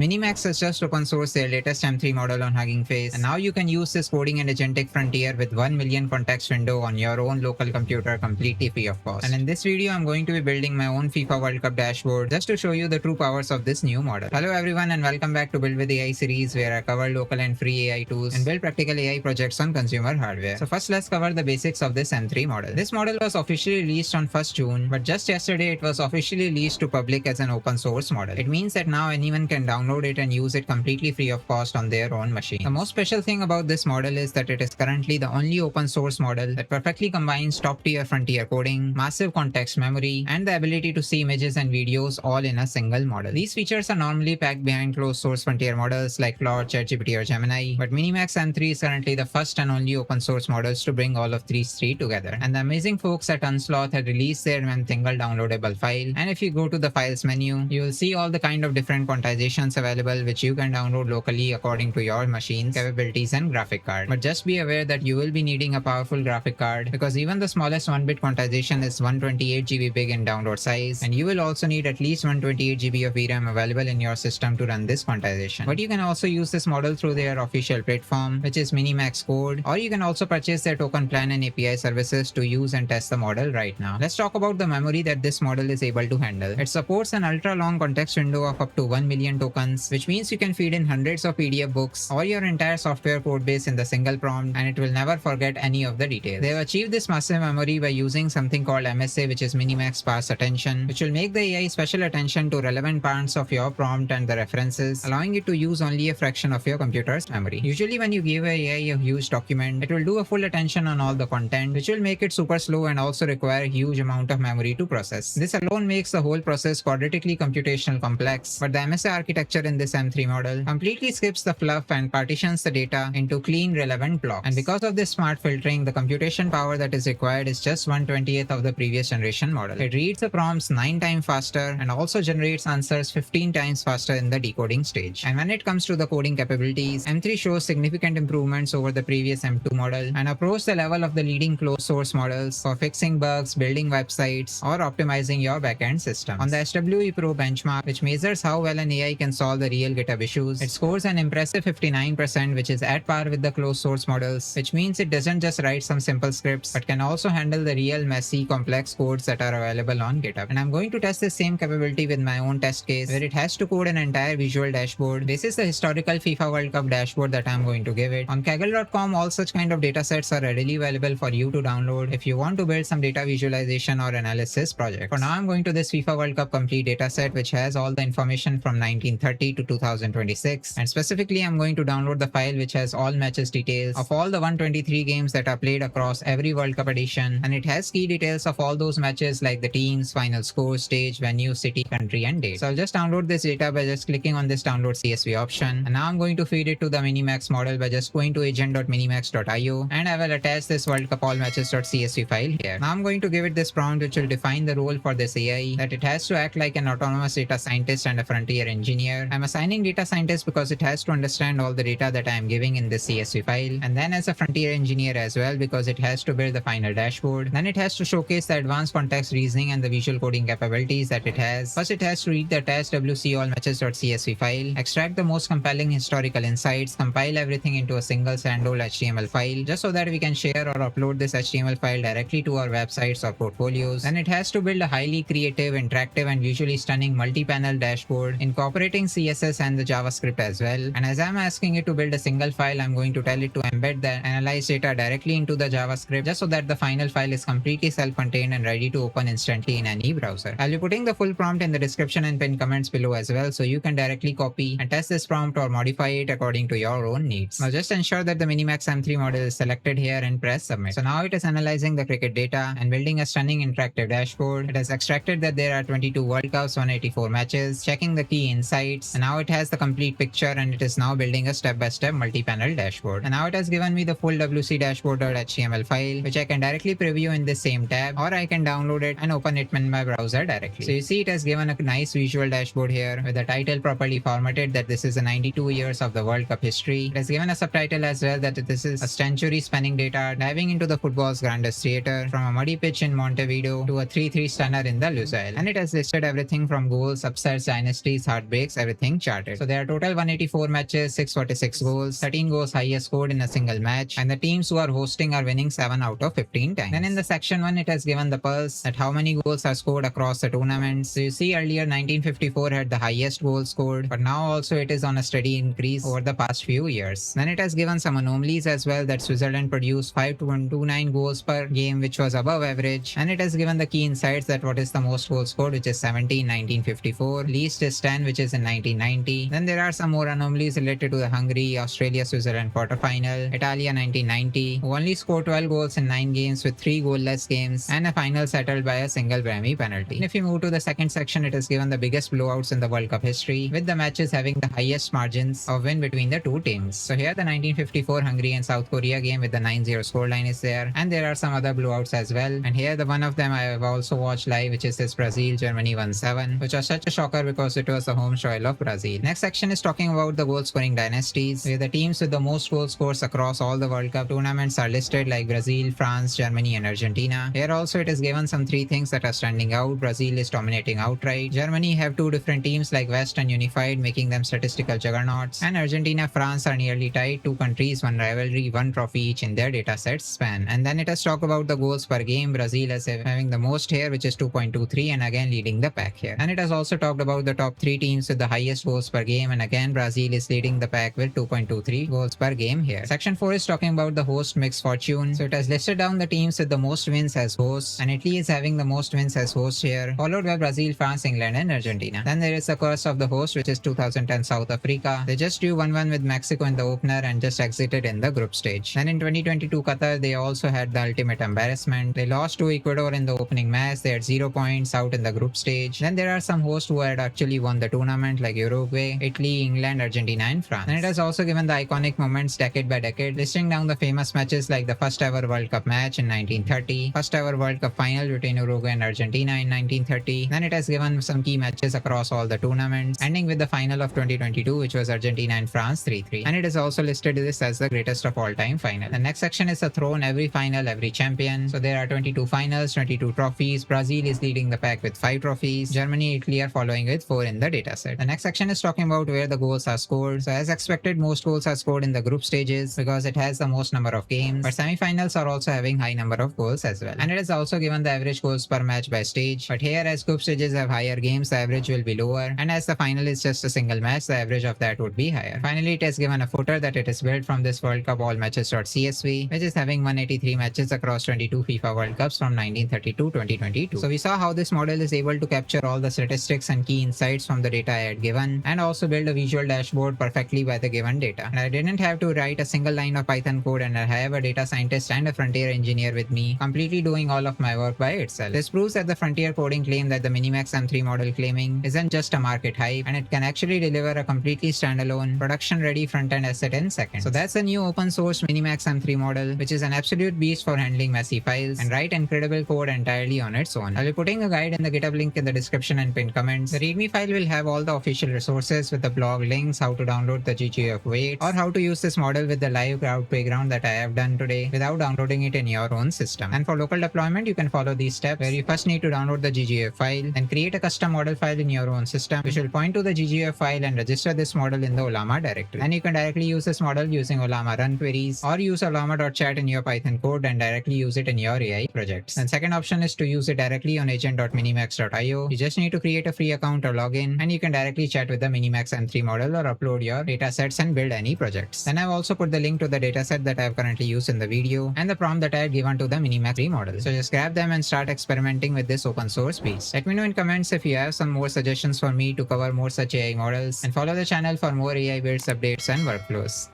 MiniMax has just open sourced their latest M3 model on Hugging Face, and now you can use this coding and agentic frontier with 1 million context window on your own local computer completely free of cost. And in this video, I'm going to be building my own FIFA World Cup dashboard just to show you the true powers of this new model. Hello everyone and welcome back to Build with AI series, where I cover local and free AI tools and build practical AI projects on consumer hardware. So first, let's cover the basics of this M3 model. This model was officially released on 1st June, but just yesterday it was officially released to public as an open source model. It means that now anyone can download it and use it completely free of cost on their own machine. The most special thing about this model is that it is currently the only open source model that perfectly combines top tier frontier coding, massive context memory, and the ability to see images and videos all in a single model. These features are normally packed behind closed source frontier models like Claude, ChatGPT, or Gemini, but MiniMax M3 is currently the first and only open source models to bring all of these three together. And the amazing folks at Unsloth had released their single downloadable file, and if you go to the files menu, you will see all the kind of different quantizations available which you can download locally according to your machine's capabilities and graphic card. But just be aware that you will be needing a powerful graphic card, because even the smallest 1-bit quantization is 128 GB big in download size, and you will also need at least 128 GB of VRAM available in your system to run this quantization. But you can also use this model through their official platform, which is MiniMax Code, or you can also purchase their token plan and API services to use and test the model right now. Let's talk about the memory that this model is able to handle. It supports an ultra long context window of up to 1 million tokens, which means you can feed in hundreds of PDF books or your entire software code base in the single prompt, and it will never forget any of the details. They have achieved this massive memory by using something called MSA, which is MiniMax Sparse Attention, which will make the AI special attention to relevant parts of your prompt and the references, allowing it to use only a fraction of your computer's memory. Usually when you give AI a huge document, it will do a full attention on all the content, which will make it super slow and also require a huge amount of memory to process. This alone makes the whole process quadratically computational complex, but the MSA architecture in this M3 model completely skips the fluff and partitions the data into clean relevant blocks. And because of this smart filtering, the computation power that is required is just 1/20th of the previous generation model. It reads the prompts 9 times faster and also generates answers 15 times faster in the decoding stage. And when it comes to the coding capabilities, M3 shows significant improvements over the previous M2 model and approach the level of the leading closed source models for fixing bugs, building websites, or optimizing your backend systems. On the SWE Pro benchmark, which measures how well an AI can solve the real GitHub issues, it scores an impressive 59%, which is at par with the closed source models, which means it doesn't just write some simple scripts but can also handle the real messy complex codes that are available on GitHub. And I'm going to test this same capability with my own test case, where it has to code an entire visual dashboard. This is the historical FIFA World Cup dashboard that I'm going to give it. On Kaggle.com, all such kind of datasets are readily available for you to download if you want to build some data visualization or analysis project. For now, I'm going to this FIFA World Cup complete dataset, which has all the information from 1930 to 2026, and specifically I'm going to download the file which has all matches details of all the 123 games that are played across every World Cup edition, and it has key details of all those matches like the teams, final score, stage, venue, city, country, and date. So I'll just download this data by just clicking on this download CSV option, and now I'm going to feed it to the MiniMax model by just going to agent.minimax.io, and I will attach this World Cup all matches.csv file here. Now I'm going to give it this prompt which will define the role for this AI, that it has to act like an autonomous data scientist and a frontier engineer. I'm assigning data scientist because it has to understand all the data that I am giving in this CSV file, and then as a frontier engineer as well, because it has to build the final dashboard. Then it has to showcase the advanced context reasoning and the visual coding capabilities that it has. First, it has to read the attached WC all matches.csv file, extract the most compelling historical insights, compile everything into a single standalone HTML file, just so that we can share or upload this HTML file directly to our websites or portfolios. Then it has to build a highly creative, interactive, and visually stunning multi-panel dashboard incorporating CSS and the JavaScript as well. And as I'm asking it to build a single file, I'm going to tell it to embed the analyzed data directly into the JavaScript, just so that the final file is completely self-contained and ready to open instantly in any browser. I'll be putting the full prompt in the description and pinned comments below as well, so you can directly copy and test this prompt or modify it according to your own needs. Now just ensure that the MiniMax M3 model is selected here and press submit. So now it is analyzing the cricket data and building a stunning interactive dashboard. It has extracted that there are 22 World Cups, 184 matches, checking the key insights, and now it has the complete picture, and it is now building a step-by-step multi-panel dashboard. And now it has given me the full WC dashboard.html file, which I can directly preview in this same tab, or I can download it and open it in my browser directly. So you see it has given a nice visual dashboard here with the title properly formatted, that this is a 92 years of the World Cup history. It has given a subtitle as well, that this is a century spanning data diving into the football's grandest theater, from a muddy pitch in Montevideo to a 3-3 stunner in the Lusail. And it has listed everything from goals, upsets, dynasties, heartbreaks, everything everything charted. So there are total 184 matches, 646 goals, 13 goals highest scored in a single match, and the teams who are hosting are winning 7 out of 15 times. Then in the section 1, it has given the pulse that how many goals are scored across the tournaments. So you see earlier 1954 had the highest goals scored, but now also it is on a steady increase over the past few years. Then it has given some anomalies as well, that Switzerland produced 5.29 goals per game, which was above average, and it has given the key insights that what is the most goals scored, which is 70 in 1954, least is 10, which is in 1990. Then there are some more anomalies related to the Hungary, Australia, Switzerland quarterfinal, Italia 1990, who only scored 12 goals in 9 games with 3 goalless games, and a final settled by a single Grammy penalty. And if you move to the second section, it has given the biggest blowouts in the World Cup history, with the matches having the highest margins of win between the two teams. So here the 1954 Hungary and South Korea game with the 9-0 scoreline is there, and there are some other blowouts as well. And here the one of them I have also watched live, which is this Brazil-Germany 1-7, which was such a shocker because it was the home soil of Brazil. Next section is talking about the goal scoring dynasties, where the teams with the most goal scores across all the World Cup tournaments are listed, like Brazil, France, Germany, and Argentina. Here also it is given some 3 things that are standing out. Brazil is dominating outright. Germany have 2 different teams like West and Unified, making them statistical juggernauts. And Argentina, France are nearly tied, 2 countries, 1 rivalry, 1 trophy each in their datasets span. And then it has talked about the goals per game. Brazil is having the most here, which is 2.23, and again leading the pack here. And it has also talked about the top 3 teams with the highest goals per game, and again Brazil is leading the pack with 2.23 goals per game here. Section 4 is talking about the host mix fortune. So it has listed down the teams with the most wins as hosts, and Italy is having the most wins as hosts here, followed by Brazil, France, England, and Argentina. Then there is the curse of the host, which is 2010 South Africa. They just drew 1-1 with Mexico in the opener and just exited in the group stage. Then in 2022 Qatar, they also had the ultimate embarrassment. They lost to Ecuador in the opening match. They had 0 points out in the group stage. Then there are some hosts who had actually won the tournament, like Uruguay, Italy, England, Argentina, and France. And it has also given the iconic moments decade by decade, listing down the famous matches like the first ever World Cup match in 1930, first ever World Cup final between Uruguay and Argentina in 1930. Then it has given some key matches across all the tournaments, ending with the final of 2022, which was Argentina and France 3-3. And it has also listed this as the greatest of all time final. The next section is the throne, every final, every champion. So there are 22 finals, 22 trophies. Brazil is leading the pack with 5 trophies. Germany, Italy are following with 4 in the dataset. The next section is talking about where the goals are scored. So as expected, most goals are scored in the group stages because it has the most number of games. But semi-finals are also having high number of goals as well. And it is also given the average goals per match by stage. But here, as group stages have higher games, the average will be lower. And as the final is just a single match, the average of that would be higher. Finally, it has given a footer that it is built from this World Cup all matches.csv, which is having 183 matches across 22 FIFA World Cups from 1932-2022. So we saw how this model is able to capture all the statistics and key insights from the data I had given, and also build a visual dashboard perfectly by the given data. And I didn't have to write a single line of Python code, and I have a data scientist and a frontier engineer with me, completely doing all of my work by itself. This proves that the frontier coding claim that the MiniMax M3 model claiming isn't just a market hype, and it can actually deliver a completely standalone, production-ready front-end asset in seconds. So that's the new open source MiniMax M3 model, which is an absolute beast for handling messy files and write incredible code entirely on its own. I'll be putting a guide in the GitHub link in the description and pinned comments. The README file will have all the official resources with the blog links, how to download the GGF weight, or how to use this model with the live crowd playground that I have done today without downloading it in your own system. And for local deployment, you can follow these steps, where you first need to download the GGF file, then create a custom model file in your own system, which will point to the GGF file and register this model in the Ollama directory. And you can directly use this model using Ollama run queries, or use Ollama.chat in your Python code and directly use it in your AI projects. And second option is to use it directly on agent.minimax.io. You just need to create a free account or login, and you can directly chat with the MiniMax M3 model or upload your datasets and build any projects. Then I've also put the link to the dataset that I have currently used in the video and the prompt that I had given to the MiniMax 3 model. So just grab them and start experimenting with this open source piece. Let me know in comments if you have some more suggestions for me to cover more such AI models, and follow the channel for more AI builds, updates, and workflows.